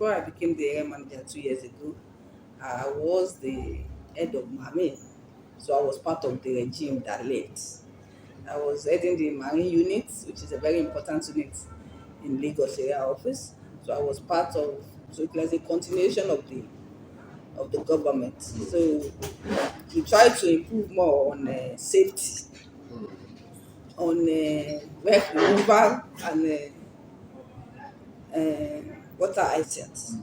before I became the area manager 2 years ago, I was the head of marine. So I was part of the regime that left. I was heading the marine unit, which is a very important unit in Lagos area office. So I was part of, so it was a continuation of the government. So we try to improve more on safety, on wreck removal and water items.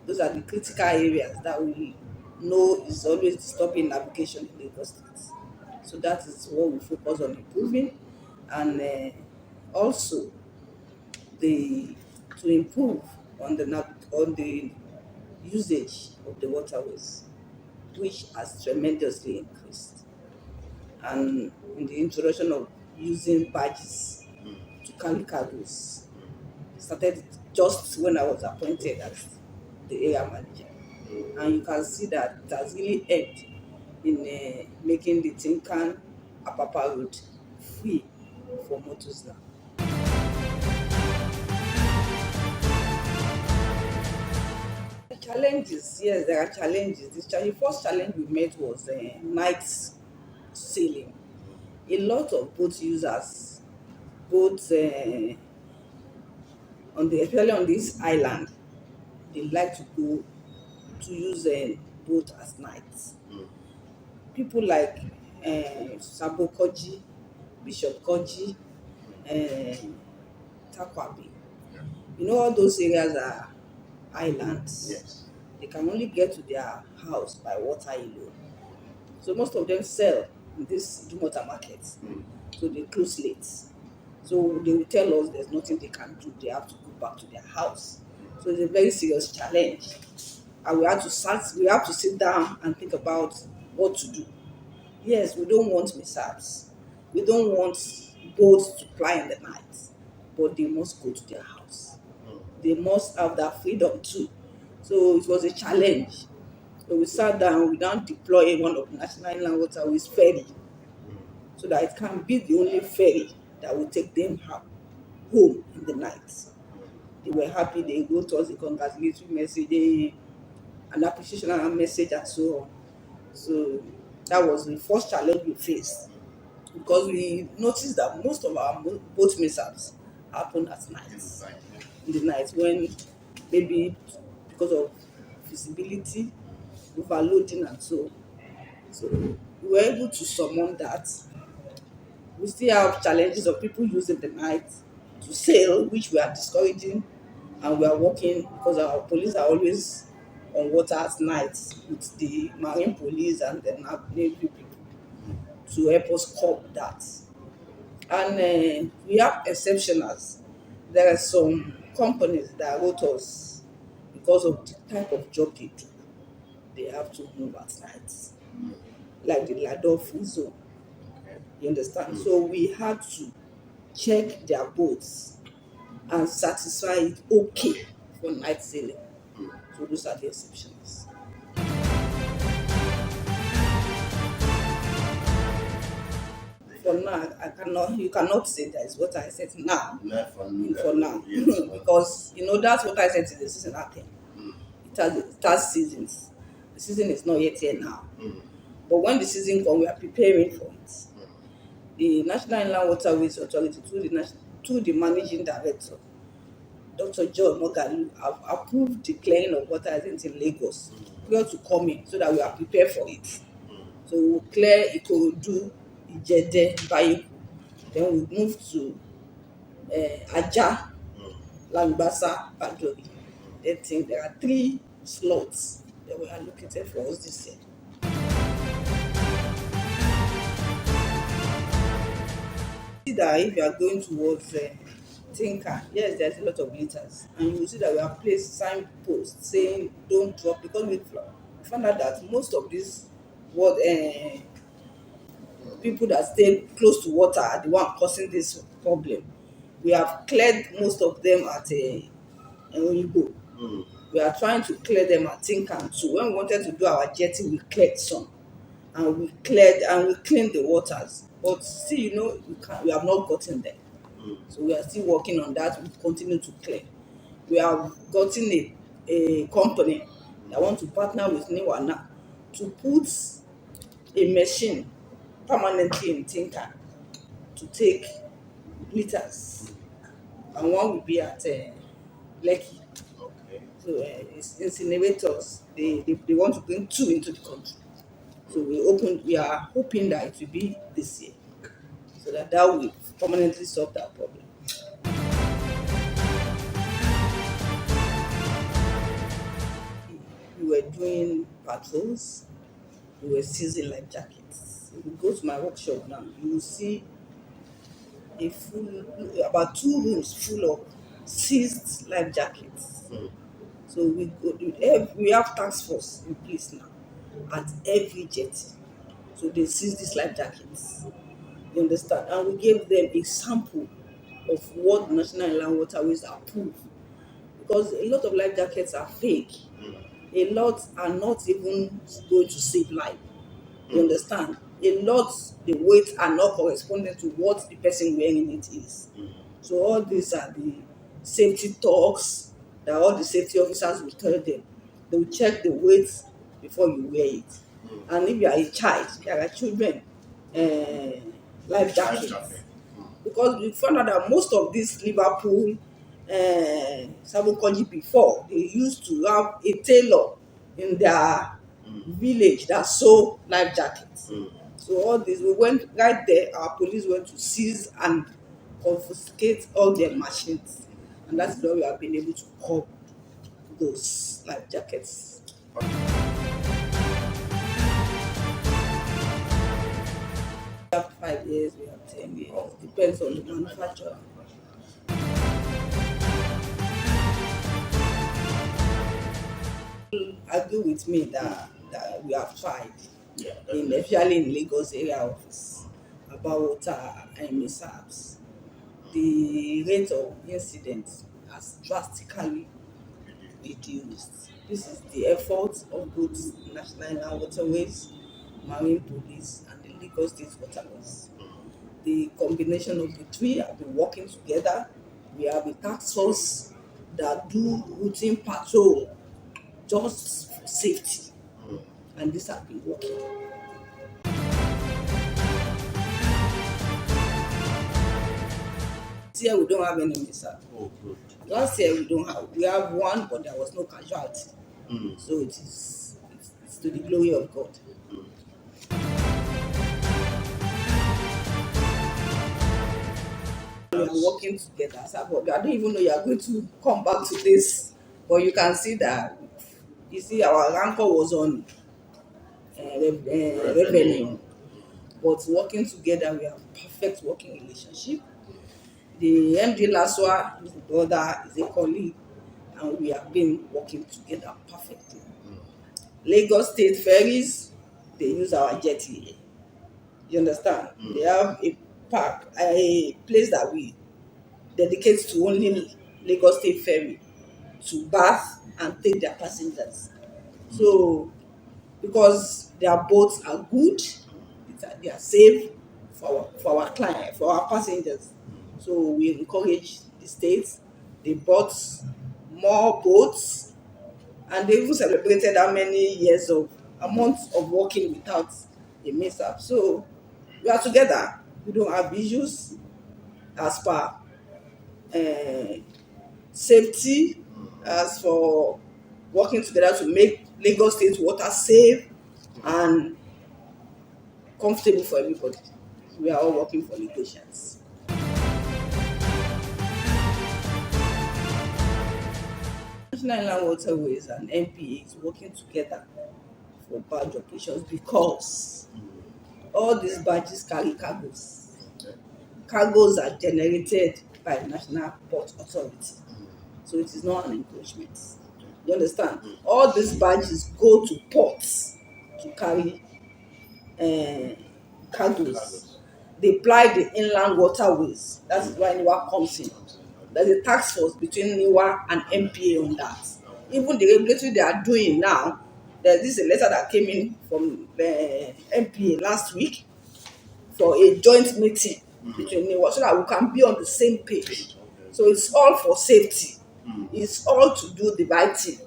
Those are the critical areas that we know is always disturbing navigation in Lagos State. So that is what we focus on improving, and also the to improve on on the usage of the waterways, which has tremendously increased, and in the introduction of using barges to carry cargoes. Started just when I was appointed as the area manager, and you can see that it has really helped in making the Tinkan Apapa road free for motors now. The challenges, yes, there are challenges. The first challenge we met was night sailing. A lot of boat users, both especially on this island, they like to go to use a boat at night. People like Sabo Koji, Bishop Koji, Takwabi. You know, all those areas are islands. Yes. They can only get to their house by water alone. So most of them sell in this Dumota market. So they close late. So they will tell us there's nothing they can do. They have to go back to their house. So it's a very serious challenge. And we have to sit down and think about what to do. Yes, we don't want mishaps. We don't want boats to fly in the night, but they must go to their house. They must have that freedom too. So it was a challenge. So we sat down, we now deploy one of the National Inland Waterways ferry, so that it can be the only ferry that will take them home in the night. They were happy. They wrote us a congratulatory message, an appreciation and message, and so on. So that was the first challenge we faced, because we noticed that most of our boat mishaps happen at night. In the night, when maybe because of visibility, overloading, and so. So we were able to surmount that. We still have challenges of people using the night to sail, which we are discouraging, and we are working because our police are always on water at night with the marine police and the navy people to help us curb that. And we have exceptionals. There are some companies that wrote us because of the type of job they do. They have to move at night, like the Lador Free Zone. You understand? So we had to check their boats and satisfy it okay for night sailing. So those are the exceptions. For now, you cannot say that is what I said now. Not for For now, Yes. because that's what I said is the seasonal thing. It has seasons. The season is not yet here now, but when the season comes, we are preparing for it. The National Inland Waterways Authority, through the managing director, Dr. John Mogalu, have approved the clearing of water items in Lagos prior to coming, so that we are prepared for it. So we will clear Ikorodu, Ijede, Baimah. Then we move to Aja, Langbasa, Badori. Then there are 3 slots that were allocated for us this year. See that if you are going towards Tinker, yes, there's a lot of litters, and you will see that we have placed signposts saying don't drop, because we found out that most of these what people that stay close to water are the one causing this problem. We have cleared most of them at Oyigbo. We are trying to clear them at Tinkan too. When we wanted to do our jetty, we cleared some, and we cleaned the waters. But still, we have not gotten there. So we are still working on that. We continue to clear. We have gotten a company that want to partner with NIWA now to put a machine permanently in Tinker to take litters, and one will be at Lekki. Okay. So it's incinerators. They want to bring two into the country. So we are hoping that it will be this year, so that will permanently solve that problem. We were doing patrols, we were seizing life jackets. If you go to my workshop now, you will see a full, about 2 rooms full of seized life jackets. So we have task force in place now at every jetty. So they seize these life jackets. You understand? And we gave them a sample of what National Inland Waterways approve, because a lot of life jackets are fake. A lot are not even going to save life. You understand? A lot, the weight are not corresponding to what the person wearing it is. So all these are the safety talks that all the safety officers will tell them. They will check the weight before you wear it. And if you are a child, there are children life jackets. Because we found out that most of these Liverpool Sabokoji before, they used to have a tailor in their village that sew life jackets. So all this, we went right there, our police went to seize and confiscate all their machines. And that's why we have been able to curb those life jackets. We have 5 years, we have 10 years, depends on the manufacturer. Argue with me that we have tried, Yeah, especially in Lagos area office, about water and mishaps. The rate of incidents has drastically reduced. This is the effort of both National Inland Waterways, Marine Police, and the Lagos State Waterways. The combination of the three have been working together. We have a task force that do routine patrol just for safety, and this has been working. This year we don't have any mishap. Oh, good. Last year we have one, but there was no casualty. So it's to the glory of God. We are working together. So I don't even know you are going to come back to this, but you can see that you see our rancor was on revenue, but working together we have perfect working relationship. The MD Laswa is a brother, is a colleague, and we have been working together perfectly. Lagos State Ferries, they use our jetty. You understand? They have a park, a place that we dedicate to only Lagos State Ferry to bath and take their passengers. So, because their boats are good, they are safe for our client, for our passengers. So we encourage the states. They bought more boats, and they even celebrated how many years of a month of working without a mishap. So we are together. We don't have issues as per uh, safety, as for working together to make Lagos State water safe and comfortable for everybody. We are all working for Lagosians. National Inland Waterways and NPA is working together for barge operations because all these barges carry cargoes. Cargoes are generated by the National Port Authority. So it is not an encroachment. You understand? All these barges go to ports to carry cargoes. They ply the inland waterways. That is why NIWA comes in. There's a task force between NIWA and NPA on that. Even the regulatory they are doing now, there's this a letter that came in from the NPA last week for a joint meeting between NIWA so that we can be on the same page. So it's all for safety. It's all to do the right thing.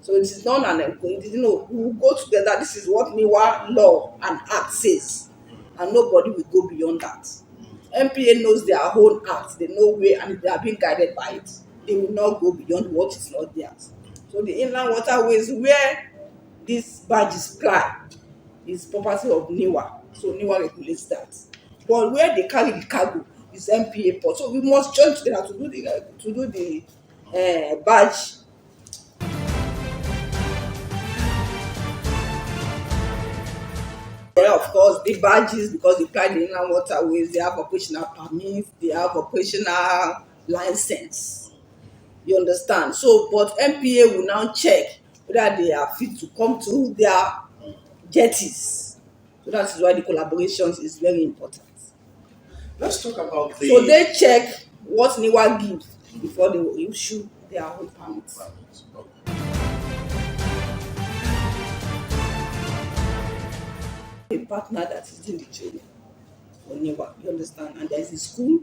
So it is not an we will go together. This is what NIWA law and act says, and nobody will go beyond that. NPA knows their own act, they know where, and they are being guided by it. They will not go beyond what is not theirs. So the inland waterways where this barge is plied is property of NIWA, so NIWA regulates that. But where they carry the cargo is NPA port. So we must join together to do the barge. Yeah, of course, the barges, because they ply the inland waterways, they have operational permits, they have operational license. You understand? So, but NPA will now check whether they are fit to come to their jetties. So that is why the collaborations is very important. Let's talk about the. So they check what NIWA gives before they will issue their own permits. A partner that is doing the training for NIWA, you understand? And there is a school,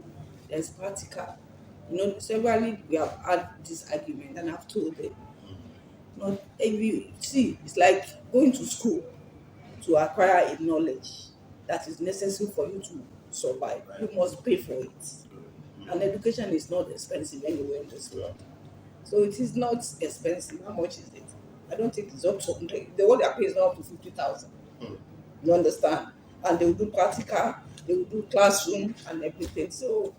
there is practical. Severally we have had this argument, and I've told them, not every see, it's like going to school to acquire a knowledge that is necessary for you to survive. You must pay for it. And education is not expensive anywhere in this world. So it is not expensive. How much is it? I don't think it's up to 100. The what they are paying is not up to 50,000. You understand? And they will do practical, they will do classroom and everything. So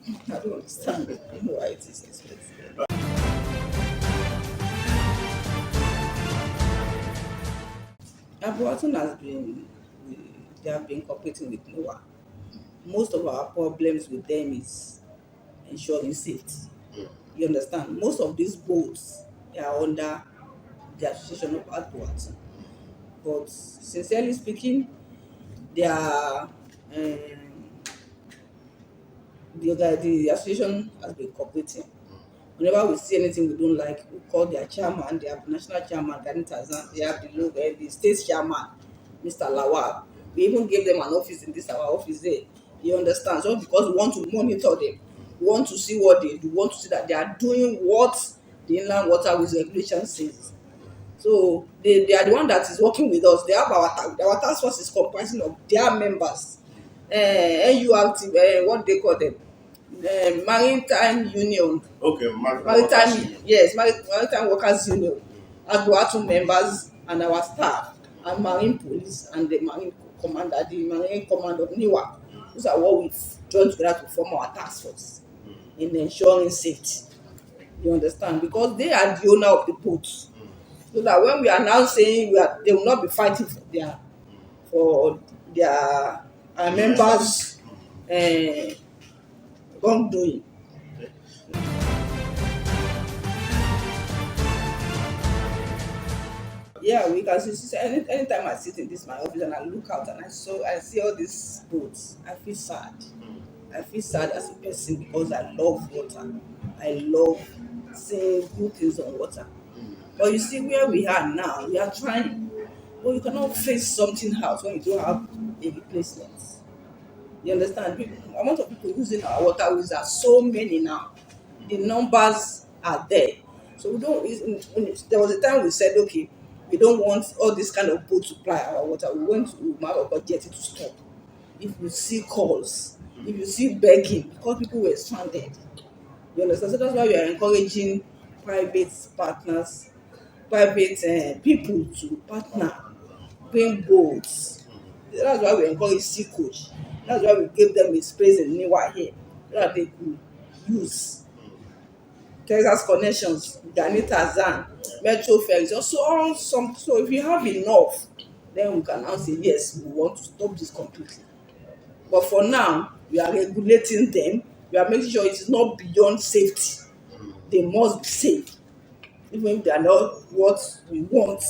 I don't understand why it is expensive. Abuatun they have been cooperating with NIWA. Most of our problems with them is ensuring safety. You understand? Most of these boats, they are under the association of Abuatun. But sincerely speaking, their the association has been cooperating. Whenever we see anything we don't like, we call their chairman. They have the national chairman, Gani Tazan. They have the state chairman, Mr. Lawal. We even gave them an office in this our office there. You understand? So because we want to monitor them, we want to see what they do, we want to see that they are doing what the inland waterways regulation says. So they are the one that is working with us. They have our task force is comprising of their members. NURT, what they call them, Maritime Union. Okay, Maritime, yes, Maritime Workers Union, Aduatu members and our staff, and Marine Police and the Marine Commander, the Marine Command of NIWA. Those are what we've joined together to form our task force in ensuring safety. You understand? Because they are the owner of the boat. So that when we are now saying they will not be fighting for their members' wrongdoing. Yeah, we can see anytime I sit in my office and I look out and I see all these boats, I feel sad. I feel sad as a person because I love water. I love seeing good things on water. But you see where we are now, we are trying. But you cannot face something else when you don't have a replacement. You understand? The amount of people using our waterways are so many now. The numbers are there. So we don't. There was a time we said, okay, we don't want all this kind of boat to ply our water. We went to Maroc jetty to stop. If you see calls, if you see begging, because people were stranded. You understand? So that's why we are encouraging private partners, private people to partner, bring boats. That's why we encourage sea coach. That's why we gave them a space in NIWA here so that they could use Texas connections, Gani Tazan, Metro Ferries. So if you have enough, then we can now say yes, we want to stop this completely. But for now, we are regulating them. We are making sure it is not beyond safety. They must be safe, even if they are not what we want.